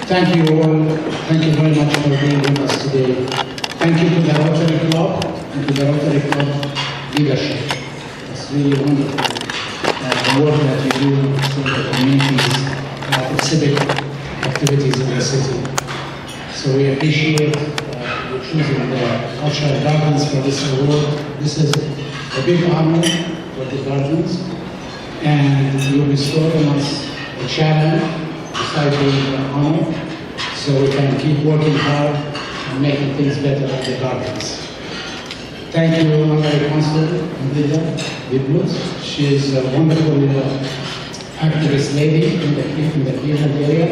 Thank you all. Thank you very much for being with us today. Thank you to the Rotary Club and to the Rotary Club leadership. It's really wonderful. The work that you do for the communities, civic activities in the city. So we appreciate you choosing the cultural gardens for this award. This is a big honor for the gardens, and you bestowed on us a challenge besides being an honor, so we can keep working hard and making things better at the gardens. Thank you, Honorary Consul Ndida Biblut. She is a wonderful activist lady in the Cleveland area.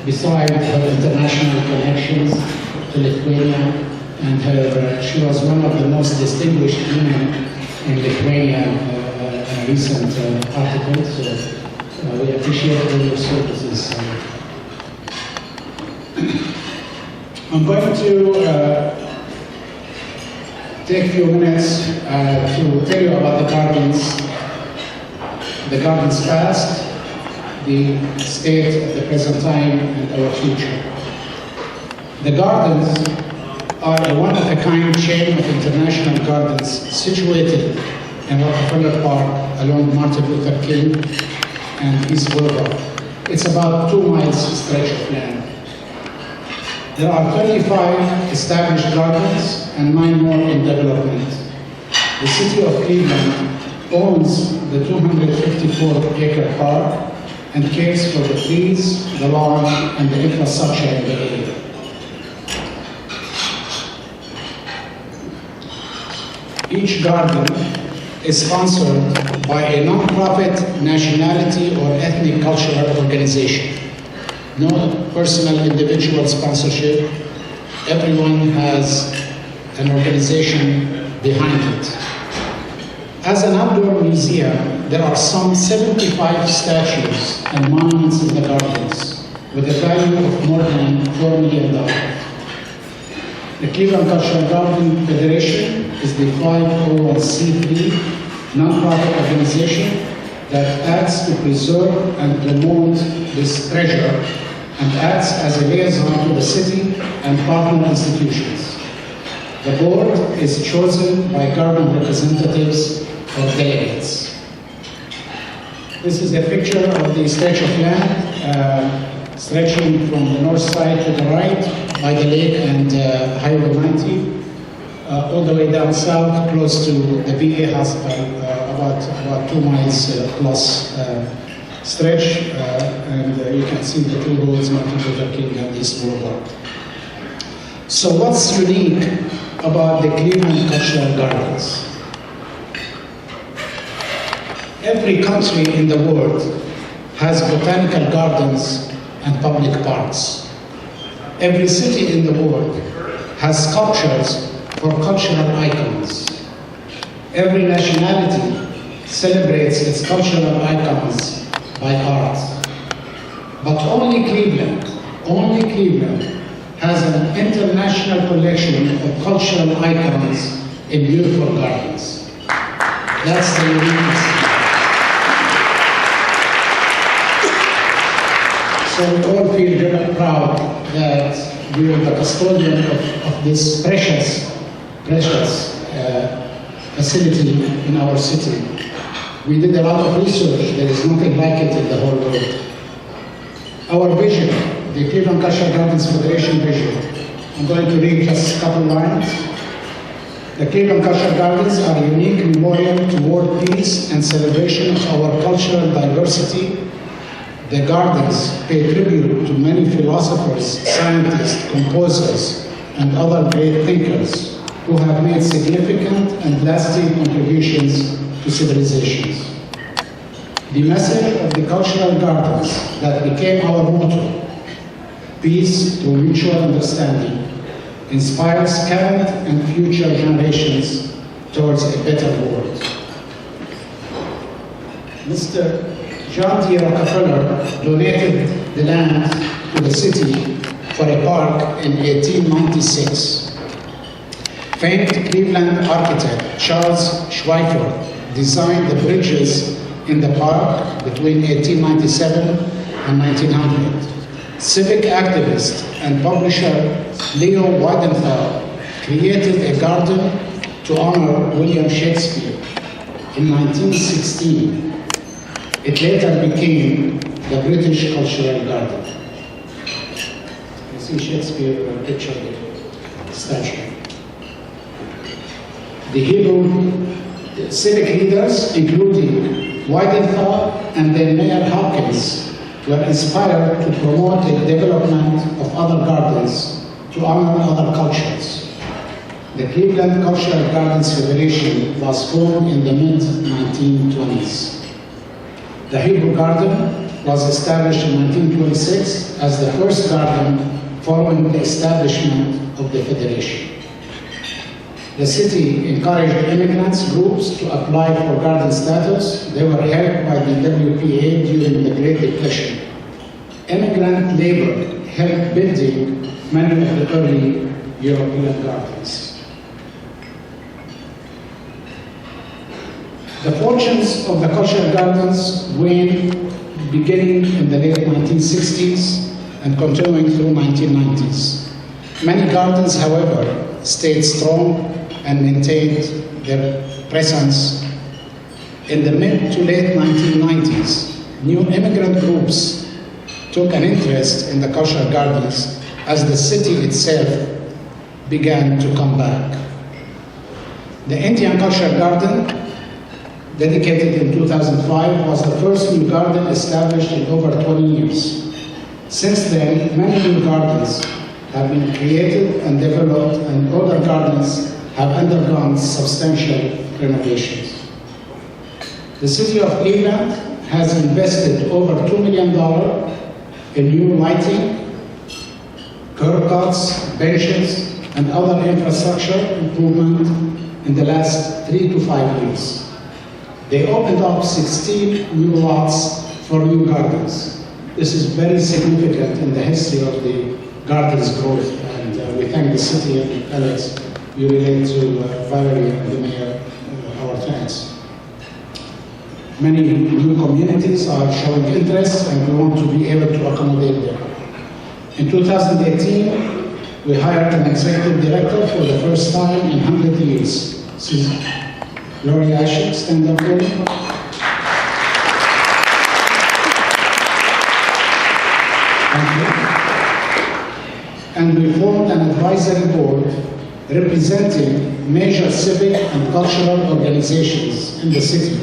Besides her international connections to Lithuania, and she was one of the most distinguished women in Lithuania in a recent article. So we appreciate all your services. I'm going to take a few minutes to tell you about the gardens past, the state of the present time, and our future. The gardens are a one-of-a-kind chain of international gardens situated in Rockefeller Park along Martin Luther King and East Boulevard. It's about 2 miles stretch of land. There are 35 established gardens and 9 more in development. The city of Cleveland owns the 254-acre park and cares for the trees, the lawn, and the infrastructure in the area. Each garden is sponsored by a non-profit nationality or ethnic cultural organization. No personal individual sponsorship. Everyone has an organization behind it. As an outdoor museum, there are some 75 statues and monuments in the gardens with a value of more than $4 million. The Cleveland Cultural Garden Federation is the 501c3 non-profit organization that acts to preserve and promote this treasure and acts as a liaison to the city and partner institutions. The board is chosen by garden representatives or delegates. This is a picture of the stretch of land stretching from the north side to the right by the lake and Highway 90, all the way down south, close to the VA hospital, about 2 miles plus stretch, and you can see the 2 roads, Martin Luther King and East Boulevard. So what's unique about the Cleveland Cultural Gardens? Every country in the world has botanical gardens and public parks. Every city in the world has sculptures for cultural icons. Every nationality celebrates its cultural icons by art. But only Cleveland has an international collection of cultural icons in beautiful gardens. That's the uniqueness. So we all feel very proud that we are the custodian of this precious facility in our city. We did a lot of research. There is nothing like it in the whole world. Our vision, the Cleveland Cultural Gardens Federation vision. I'm going to read just a couple lines. The Cleveland Cultural Gardens are a unique memorial to world peace and celebration of our cultural diversity. The gardens pay tribute to many philosophers, scientists, composers, and other great thinkers who have made significant and lasting contributions to civilizations. The message of the cultural gardens that became our motto, peace through mutual understanding, inspires current and future generations towards a better world. Mr. John D. Rockefeller donated the land to the city for a park in 1896. Famed Cleveland architect Charles Schweitzer designed the bridges in the park between 1897 and 1900. civic activist and publisher Leo Weidenfeld created a garden to honor William Shakespeare in 1916. It later became the British Cultural Garden. You see Shakespeare picture there, statue. The Hebrew civic leaders, including Weidenfeld and then Mayor Hopkins, were inspired to promote the development of other gardens to honor other cultures. The Cleveland Cultural Gardens Federation was formed in the mid-1920s. The Hebrew Garden was established in 1926 as the first garden following the establishment of the Federation. The city encouraged immigrants groups to apply for garden status. They were helped by the WPA during the Great Depression. Immigrant labor helped building many of the early European gardens. The fortunes of the cultural gardens waned beginning in the late 1960s and continuing through 1990s. Many gardens, however, stayed strong and maintained their presence. In the mid to late 1990s, new immigrant groups took an interest in the cultural gardens as the city itself began to come back. The Indian Cultural Garden, dedicated in 2005, was the first new garden established in over 20 years. Since then, many new gardens have been created and developed, and older gardens have undergone substantial renovations. The city of Cleveland has invested over $2 million in new lighting, curb cuts, benches, and other infrastructure improvement in the last 3 to 5 years. They opened up 16 new lots for new gardens. This is very significant in the history of the garden's growth, and we thank the city and Alex. You relate to Valerie and the mayor, our thanks. Many new communities are showing interest, and we want to be able to accommodate them. In 2018, we hired an executive director for the first time in 100 years. Lori Ashik, stand up, Lori. Thank you. And we formed an advisory board representing major civic and cultural organizations in the city,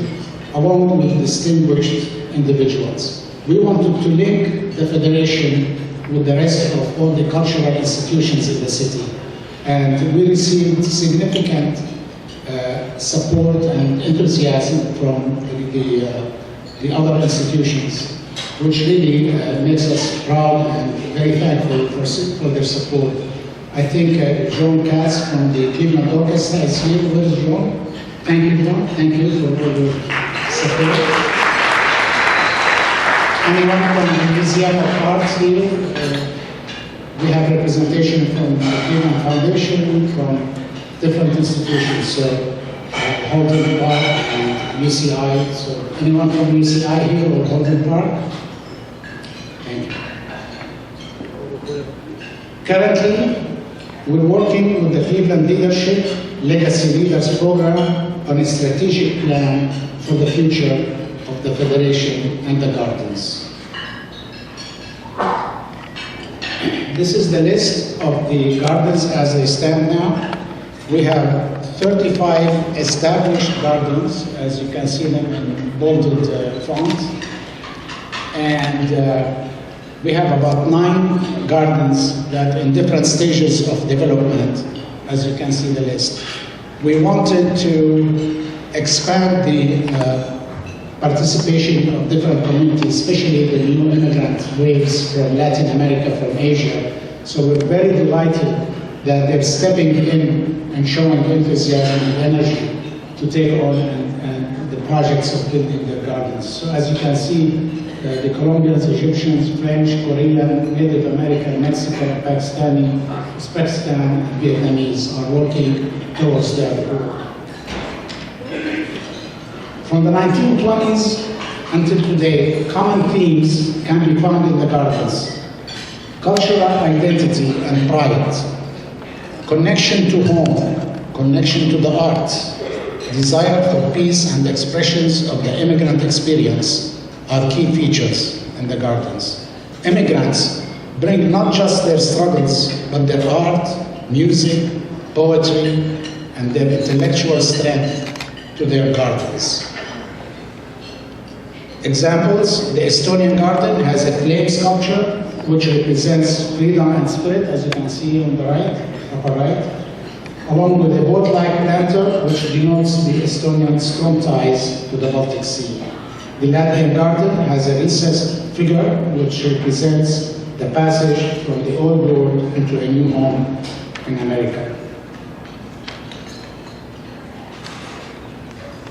along with distinguished individuals. We wanted to link the Federation with the rest of all the cultural institutions in the city. And we received significant support and enthusiasm from the other institutions, which really makes us proud and very thankful for their support. I think Joan Katz from the Cleveland Orchestra is here. Where is Joan? Thank you, Joan. Thank you for all your support. Anyone from the Museum of Art here? We have representation from the Cleveland Foundation, from different institutions. So Holden Park and UCI. So anyone from UCI here or Holden Park? Thank you. Currently, we're working with the Cleveland Leadership Legacy Leaders Program on a strategic plan for the future of the Federation and the gardens. This is the list of the gardens as they stand now. We have 35 established gardens, as you can see them in bolded font. And we have about 9 gardens that in different stages of development, as you can see the list. We wanted to expand the participation of different communities, especially the new immigrant waves from Latin America, from Asia. So we're very delighted that they're stepping in and showing enthusiasm and energy to take on and the projects of building their gardens. So as you can see, the Colombians, Egyptians, French, Korean, Native American, Mexican, Pakistani, Uzbekistan, and Vietnamese are working towards their goal. From the 1920s until today, common themes can be found in the gardens. cultural identity and pride, connection to home, connection to the arts, desire for peace and expressions of the immigrant experience are key features in the gardens. Immigrants bring not just their struggles, but their art, music, poetry, and their intellectual strength to their gardens. Examples: the Estonian garden has a flame sculpture which represents freedom and spirit, as you can see on the right, upper right, along with a boat-like lantern which denotes the Estonian strong ties to the Baltic Sea. The Latvian garden has a recessed figure which represents the passage from the old world into a new home in America.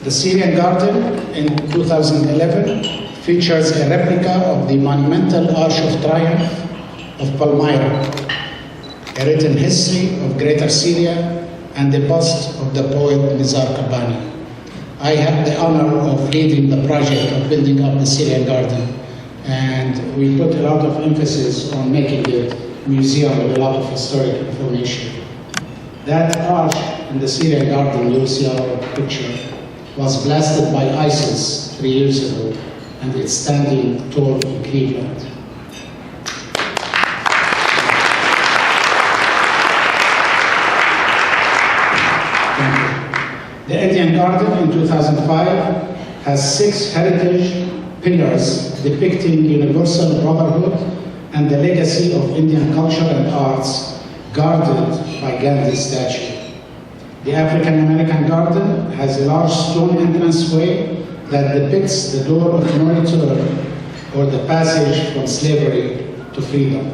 The Syrian garden in 2011 features a replica of the monumental Arch of Triumph of Palmyra, a written history of Greater Syria, and the bust of the poet Nizar Qabbani. I had the honor of leading the project of building up the Syrian garden, and we put a lot of emphasis on making it a museum with a lot of historic information. That arch in the Syrian garden you'll see on our picture was blasted by ISIS 3 years ago, and it's standing tall in Cleveland. The Indian garden in 2005 has 6 heritage pillars depicting universal brotherhood and the legacy of Indian culture and arts, guarded by Gandhi's statue. The African American garden has a large stone entranceway that depicts the door of no return, or the passage from slavery to freedom.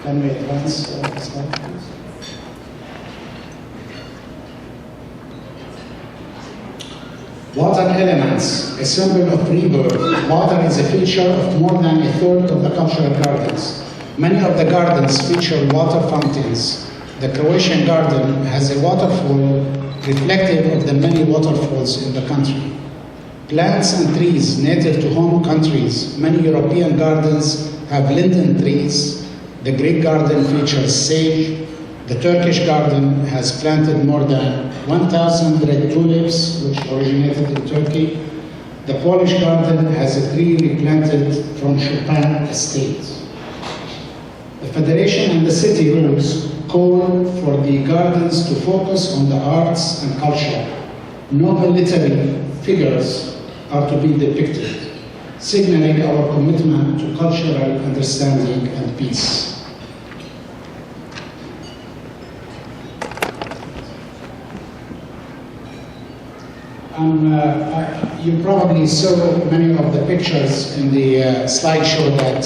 Can we advance the slide, please? Water elements, a symbol of rebirth. Water is a feature of more than a third of the cultural gardens. Many of the gardens feature water fountains. The Croatian garden has a waterfall reflective of the many waterfalls in the country. Plants and trees native to home countries. Many European gardens have linden trees. The Greek garden features sage. The Turkish garden has planted more than 1,000 red tulips, which originated in Turkey. The Polish garden has a tree replanted from Chopin estate. The Federation and the city rules call for the gardens to focus on the arts and culture. Noble literary figures are to be depicted, signaling our commitment to cultural understanding and peace. You probably saw many of the pictures in the slideshow that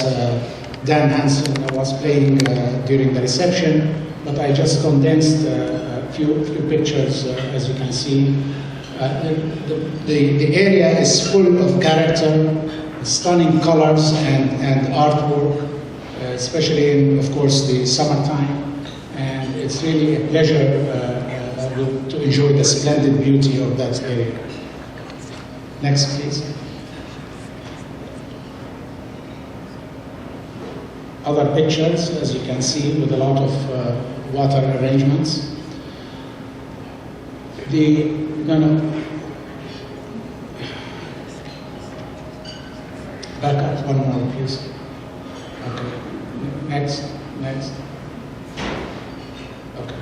Dan Hansen was playing during the reception, but I just condensed a few pictures, as you can see. The area is full of character, stunning colors and artwork, especially in, of course, the summertime. And it's really a pleasure to enjoy the splendid beauty of that area. Next, please. Other pictures, as you can see, with a lot of water arrangements. Back up one more, please. Okay. Next. Okay.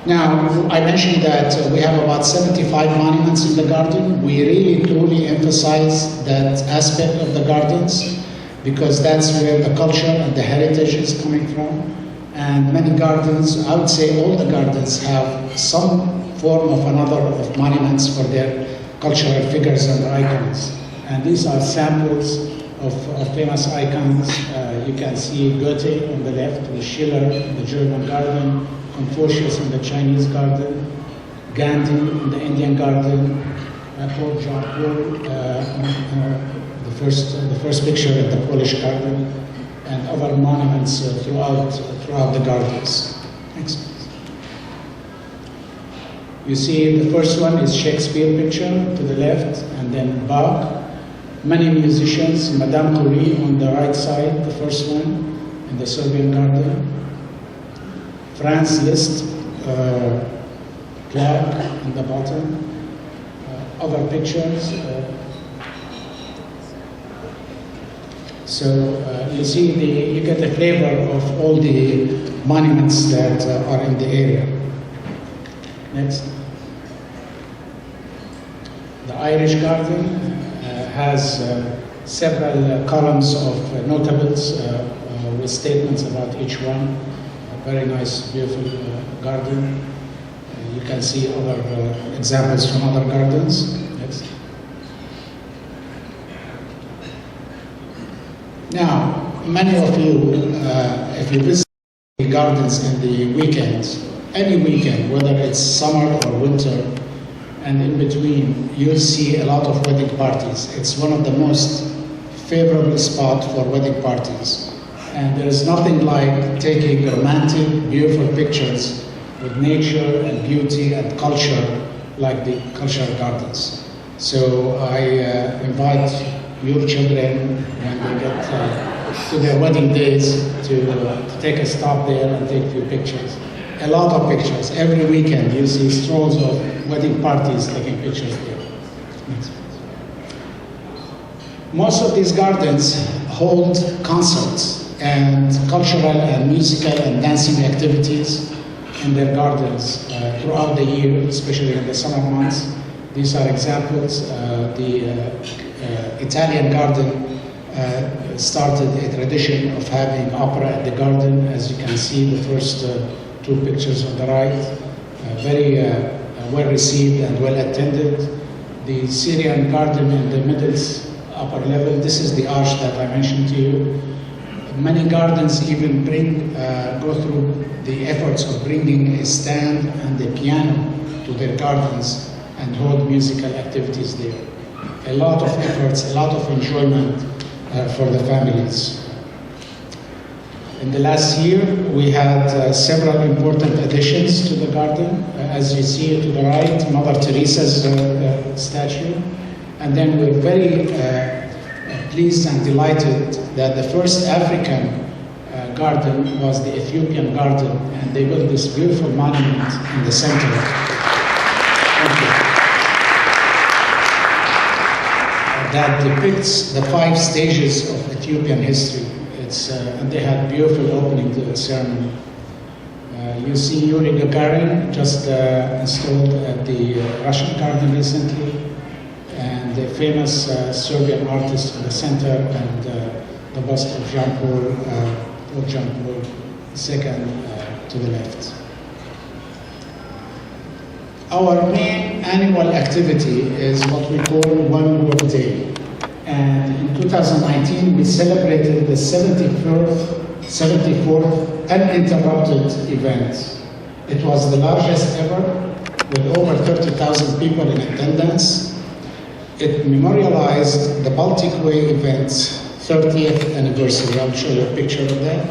Now, I mentioned that we have about 75 monuments in the garden. We really truly emphasize that aspect of the gardens because that's where the culture and the heritage is coming from. And many gardens, I would say all the gardens, have some form of another of monuments for their cultural figures and icons. And these are samples of famous icons. You can see Goethe on the left, with Schiller in the German garden, Confucius in the Chinese garden, Gandhi in the Indian garden, Paul John Paul, the first picture in the Polish garden, and other monuments throughout the gardens. Next, please. You see the first one is Shakespeare picture to the left, and then Bach. Many musicians, Madame Khoury on the right side, the first one, in the Serbian garden. Franz Liszt, plaque on the bottom. Other pictures. You see, you get a flavor of all the monuments that are in the area. Next. The Irish garden has several columns of notables with statements about each one. A very nice, beautiful garden. You can see other examples from other gardens. Next. Now, many of you, if you visit the gardens in the weekends, any weekend, whether it's summer or winter, and in between, you'll see a lot of wedding parties. It's one of the most favorable spots for wedding parties. And there is nothing like taking romantic, beautiful pictures with nature and beauty and culture, like the cultural gardens. So I invite your children, when they get to their wedding days, to take a stop there and take a few pictures. A lot of pictures. Every weekend you see strolls of wedding parties taking pictures there. Next. Most of these gardens hold concerts and cultural and musical and dancing activities in their gardens throughout the year, especially in the summer months. These are examples. The Italian garden started a tradition of having opera at the garden. As you can see, the first two pictures on the right, very well received and well attended. The Syrian garden in the middle upper level, this is the arch that I mentioned to you. Many gardens even go through the efforts of bringing a stand and a piano to their gardens and hold musical activities there. A lot of efforts, a lot of enjoyment for the families. In the last year, we had several important additions to the garden. As you see to the right, Mother Teresa's statue. And then we're very pleased and delighted that the first African garden was the Ethiopian garden, and they built this beautiful monument in the center. That depicts the 5 stages of Ethiopian history. And they had beautiful opening to the ceremony. You see Yuri Gagarin just installed at the Russian garden recently, and the famous Serbian artist in the center, and the bust of Jean-Paul II to the left. Our main annual activity is what we call One World Day. And in 2019, we celebrated the 74th uninterrupted event. It was the largest ever, with over 30,000 people in attendance. It memorialized the Baltic Way event's 30th anniversary. I'll show you a picture of that.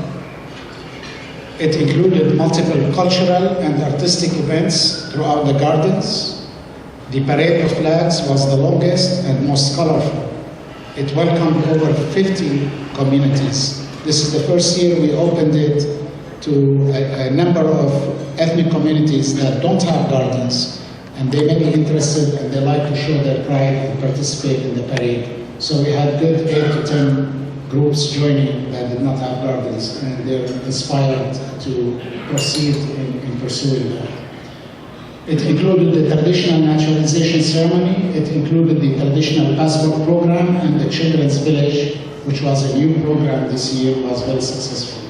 It included multiple cultural and artistic events throughout the gardens. The parade of flags was the longest and most colorful. It welcomed over 50 communities. This is the first year we opened it to a number of ethnic communities that don't have gardens, and they may be interested and they like to show their pride and participate in the parade. So we had good 8 to 10 groups joining that did not have gardens, and they're inspired to proceed in pursuing that. It included the traditional naturalization ceremony, it included the traditional passport program, and the Children's Village, which was a new program this year, was very successful.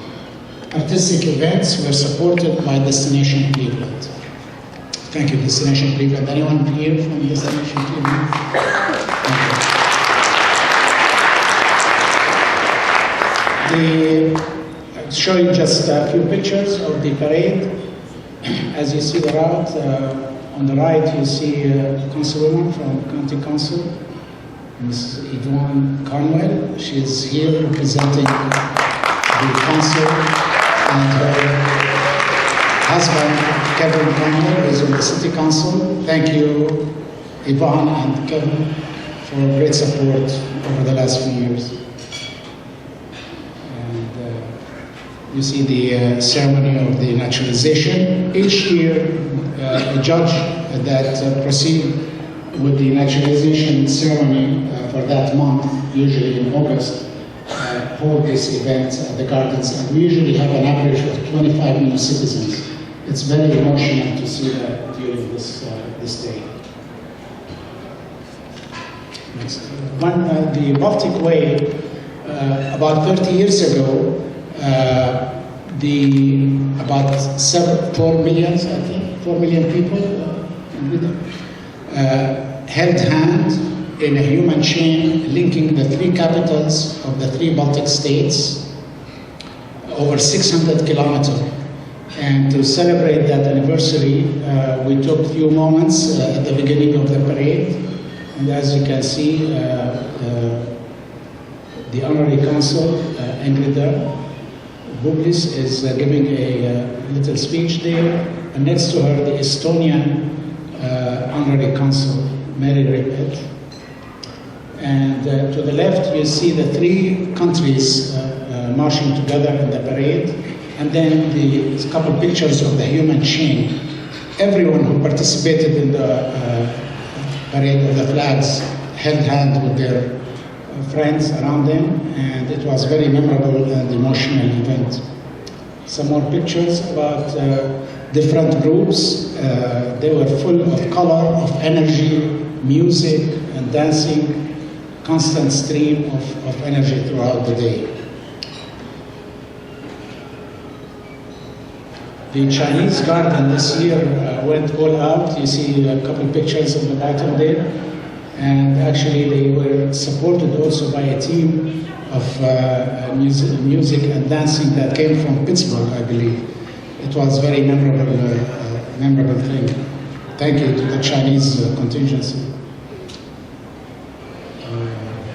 Artistic events were supported by Destination Cleveland. Thank you, Destination Cleveland. Anyone here from Destination Cleveland? I'll show you just a few pictures of the parade. As you see the route, on the right you see a councilwoman from County Council, Mrs. Yvonne Cornwell. She is here representing the council, and husband, Kevin Conner, is on the City Council. Thank you, Yvonne and Kevin, for great support over the last few years. And you see the ceremony of the naturalization. Each year, a judge that proceeds with the naturalization ceremony for that month, usually in August, hold this event at the gardens, and we usually have an average of 25 new citizens. It's very emotional to see that during this day. Next. The Baltic Way, about 30 years ago, about 4 million, I think, 4 million people held hands in a human chain linking the 3 capitals of the 3 Baltic states over 600 kilometers. And to celebrate that anniversary, we took a few moments at the beginning of the parade. And as you can see, the Honorary Consul, Ingrida Bublis, is giving a little speech there. And next to her, the Estonian Honorary Consul, Mary Ripet. And to the left, you see the 3 countries marching together in the parade. And then a couple pictures of the human chain. Everyone who participated in the parade of the flags held hands with their friends around them, and it was very memorable and emotional event. Some more pictures about different groups. They were full of color, of energy, music, and dancing. Constant stream of energy throughout the day. The Chinese garden this year went all out. You see a couple pictures of the bottom there. And actually they were supported also by a team of music and dancing that came from Pittsburgh, I believe. It was very memorable thing. Thank you to the Chinese contingency.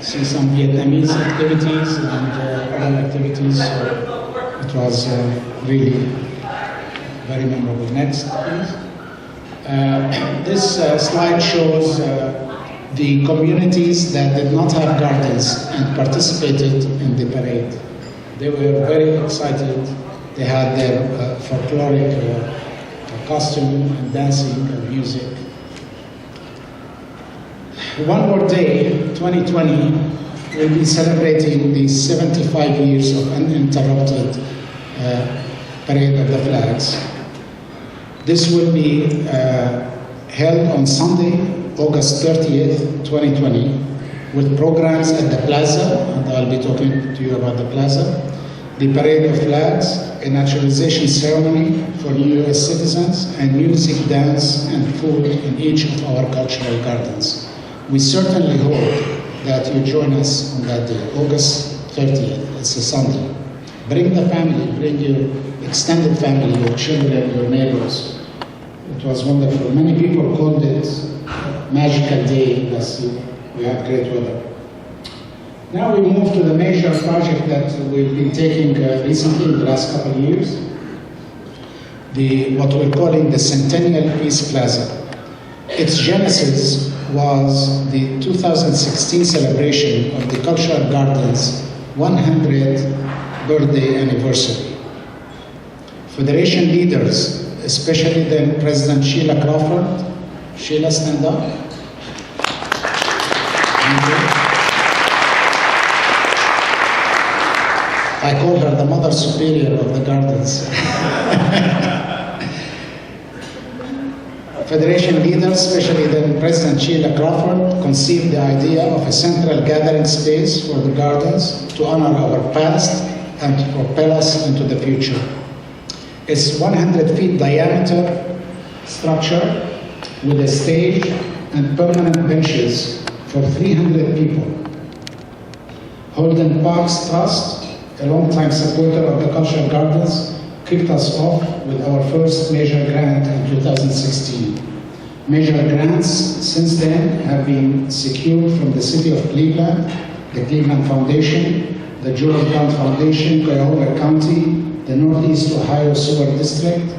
See some Vietnamese activities and other activities. It was really very memorable. Next, please. This slide shows the communities that did not have gardens and participated in the parade. They were very excited. They had their folkloric costume and dancing and music. One more day, 2020, we'll be celebrating the 75 years of uninterrupted Parade of the Flags. This will be held on Sunday, August 30th, 2020, with programs at the Plaza, and I'll be talking to you about the Plaza, the Parade of Flags, a naturalization ceremony for new US citizens, and music, dance, and food in each of our cultural gardens. We certainly hope that you join us on that day, August 30th. It's a Sunday. Bring the family, bring your extended family, your children, your neighbors. It was wonderful. Many people called it magical day last year. We had great weather. Now we move to the major project that we've been taking recently in the last couple of years, what we're calling the Centennial Peace Plaza. Its genesis was the 2016 celebration of the Cultural Gardens 100th birthday anniversary. Federation leaders, especially then President Sheila Crawford. Sheila, stand up. I call her the Mother Superior of the Gardens. Federation leaders, especially then President Sheila Crawford, conceived the idea of a central gathering space for the gardens to honor our past and to propel us into the future. It's 100 feet diameter structure with a stage and permanent benches for 300 people. Holden Parks Trust, a long-time supporter of the Cultural Gardens, kicked us off with our first major grant in 2016. Major grants since then have been secured from the City of Cleveland, the Cleveland Foundation, the George Brown Foundation, Cuyahoga County, the Northeast Ohio Sewer District,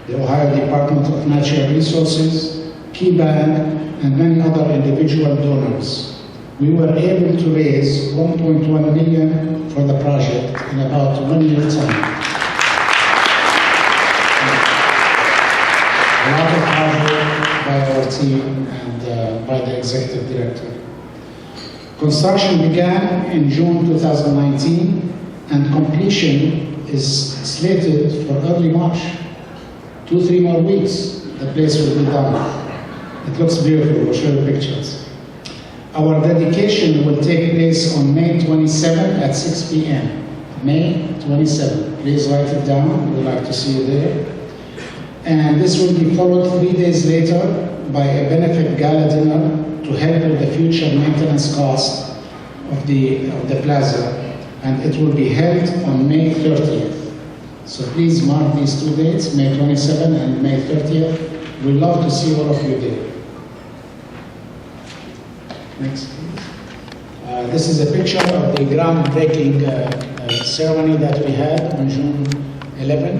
the Ohio Department of Natural Resources, Key Bank, and many other individual donors. We were able to raise $1.1 million for the project in about 1 year's time. A lot of hard work by our team and by the executive director. Construction began in June 2019, and completion is slated for early March. 2-3 more weeks, the place will be done. It looks beautiful, we'll show you pictures. Our dedication will take place on May 27 at 6 p.m. May 27. Please write it down, we'd like to see you there. And this will be followed 3 days later by a benefit gala dinner to help with the future maintenance cost of the plaza, and it will be held on May 30th. So please mark these 2 dates, May 27 and May 30th. We'd love to see all of you there. Next, please. This is a picture of the groundbreaking ceremony that we had on June 11,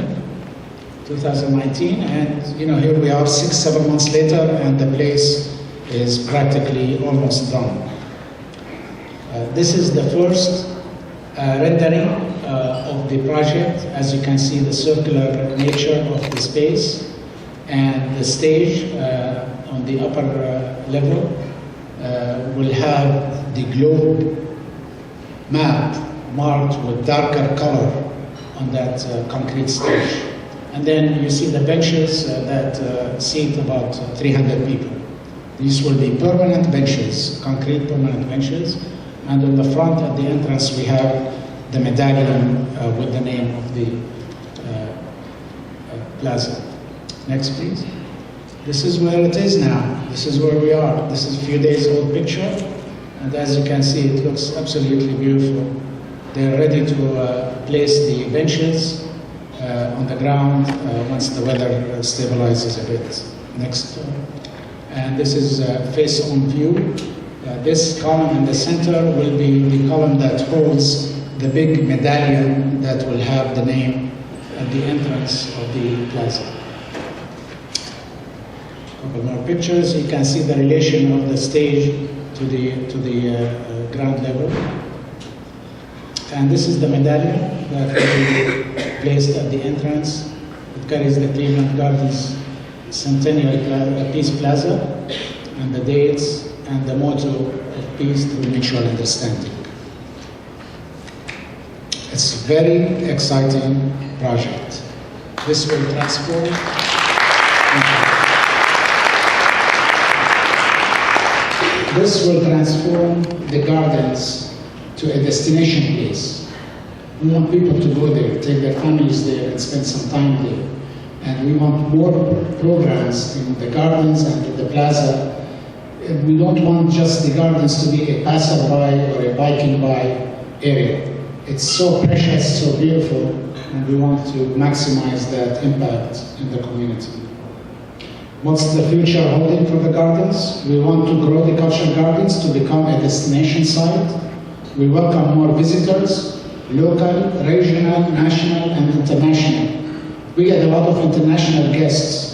2019, and here we are 6-7 months later, and the place is practically almost done. This is the first rendering of the project. As you can see, the circular nature of the space and the stage on the upper level will have the globe map marked with darker color on that concrete stage. And then you see the benches that seat about 300 people. These will be permanent benches, concrete permanent benches. And on the front, at the entrance, we have the medallion with the name of the plaza. Next, please. This is where it is now. This is where we are. This is a few days old picture. And as you can see, it looks absolutely beautiful. They're ready to place the benches on the ground once the weather stabilizes a bit. Next. And this is face-on view. This column in the center will be the column that holds the big medallion that will have the name at the entrance of the plaza. A couple more pictures. You can see the relation of the stage to the ground level. And this is the medallion that will be placed at the entrance. It carries the Cleveland Gardens Centennial Peace Plaza and the dates and the motto of peace through mutual understanding. It's a very exciting project. This will transform. This will transform the gardens to a destination place. We want people to go there, take their families there, and spend some time there. And we want more programs in the gardens and in the plaza. We don't want just the gardens to be a passerby or a biking by area. It's so precious, so beautiful, and we want to maximize that impact in the community. What's the future holding for the gardens? We want to grow the cultural gardens to become a destination site. We welcome more visitors, local, regional, national, and international. We get a lot of international guests.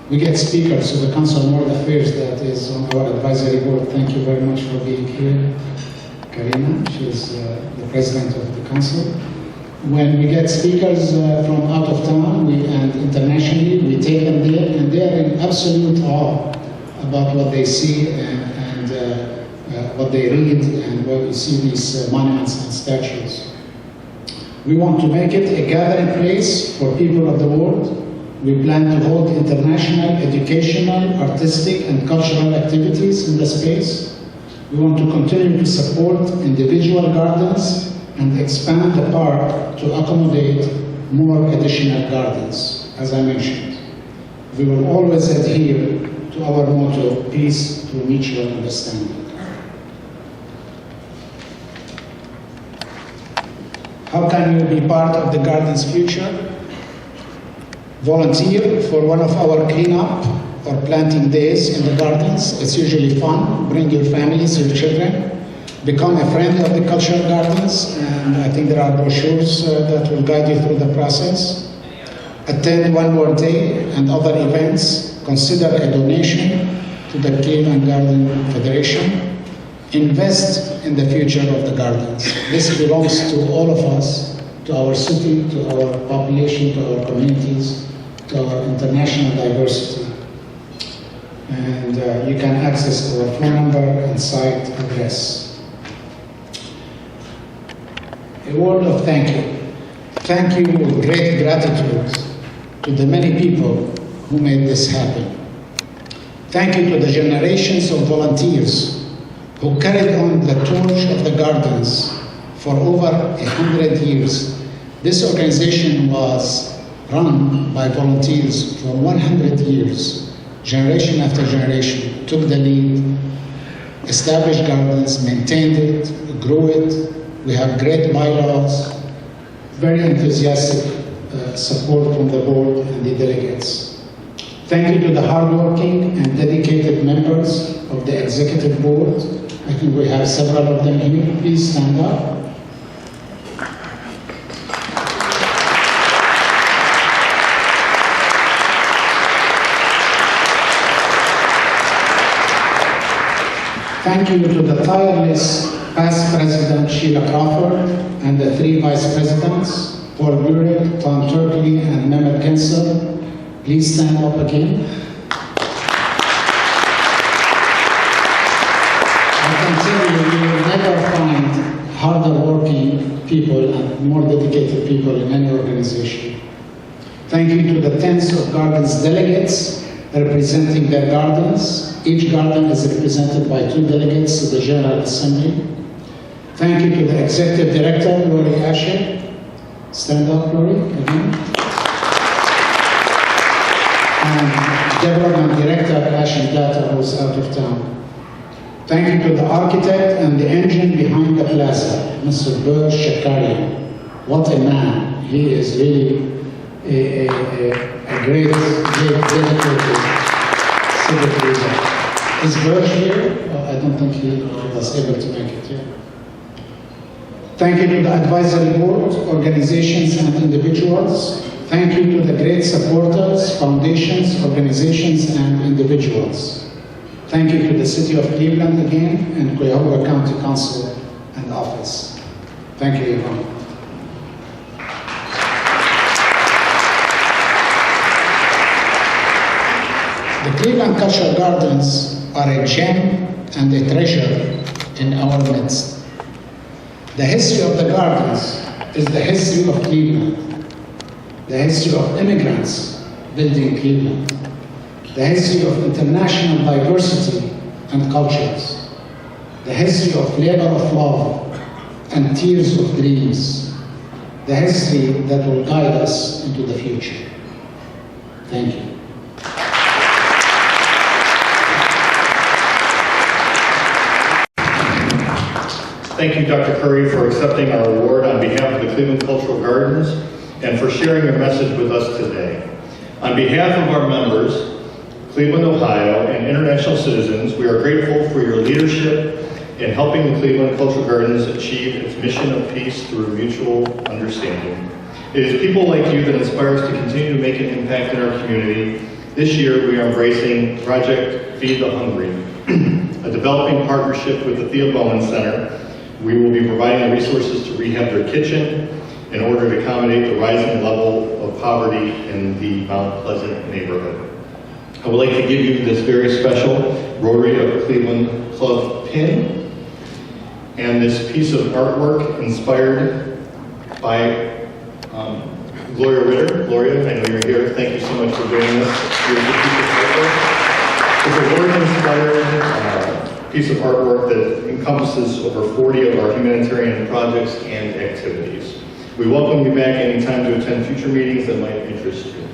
We get speakers, so the Council of World Affairs that is on our advisory board. Thank you very much for being here. Karina, she's the president of the council. When we get speakers from out of town and internationally, we take them there, and they are in absolute awe about what they see and what they read and what we see these monuments and statues. We want to make it a gathering place for people of the world. We plan to hold international, educational, artistic, and cultural activities in the space. We want to continue to support individual gardens and expand the park to accommodate more additional gardens, as I mentioned. We will always adhere to our motto, peace through mutual understanding. How can you be part of the garden's future? Volunteer for one of our cleanup or planting days in the gardens. It's usually fun. Bring your families, your children. Become a friend of the cultural gardens, and I think there are brochures that will guide you through the process. attend One More Day and other events, consider a donation to the Cleveland Garden Federation. Invest in the future of the gardens. This belongs to all of us, to our city, to our population, to our communities, to our international diversity. And you can access our phone number and site address. A word of thank you. Thank you with great gratitude to the many people who made this happen. Thank you to the generations of volunteers who carried on the torch of the gardens for over 100 years. This organization was run by volunteers for 100 years. Generation after generation took the lead, established gardens, maintained it, grew it. We have great bylaws, very enthusiastic support from the board and the delegates. Thank you to the hardworking and dedicated members of the executive board. I think we have several of them here. Please stand up. Thank you to the tireless past President Sheila Crawford and the 3 vice presidents, Paul Burek, Tom Turkley, and Mehmet Gensel. Please stand up again. I can tell you, you will never find harder working people and more dedicated people in any organization. Thank you to the tens of gardens delegates representing their gardens. Each garden is represented by 2 delegates to the General Assembly. Thank you to the Executive Director, Lori Asher. Stand up, Lori, again. And Development Director, Ashen Data, who's out of town. Thank you to the architect and the engine behind the plaza, Mr. Burj Shakarian. What a man. He is really a great dedicated civic leader. Is Burj here? I don't think he was able to make it yet. Thank you to the advisory board, organizations and individuals. Thank you to the great supporters, foundations, organizations and individuals. Thank you to the City of Cleveland again and Cuyahoga County Council and Office. Thank you, everyone. The Cleveland Cultural Gardens are a gem and a treasure in our midst. The history of the gardens is the history of Cleveland, the history of immigrants building Cleveland, the history of international diversity and cultures, the history of labor of love and tears of dreams, the history that will guide us into the future. Thank you. Thank you, Dr. Khoury, for accepting our award on behalf of the Cleveland Cultural Gardens and for sharing your message with us today. On behalf of our members, Cleveland, Ohio, and international citizens, we are grateful for your leadership in helping the Cleveland Cultural Gardens achieve its mission of peace through mutual understanding. It is people like you that inspire us to continue to make an impact in our community. This year, we are embracing Project Feed the Hungry, a developing partnership with the Theo Bowman Center. We will be providing the resources to rehab their kitchen in order to accommodate the rising level of poverty in the Mount Pleasant neighborhood. I would like to give you this very special Rotary of Cleveland Club pin and this piece of artwork inspired by Gloria Ritter. Gloria, I know you're here. Thank you so much for doing this. It's a word-inspired piece of artwork that encompasses over 40 of our humanitarian projects and activities. We welcome you back anytime to attend future meetings that might interest you.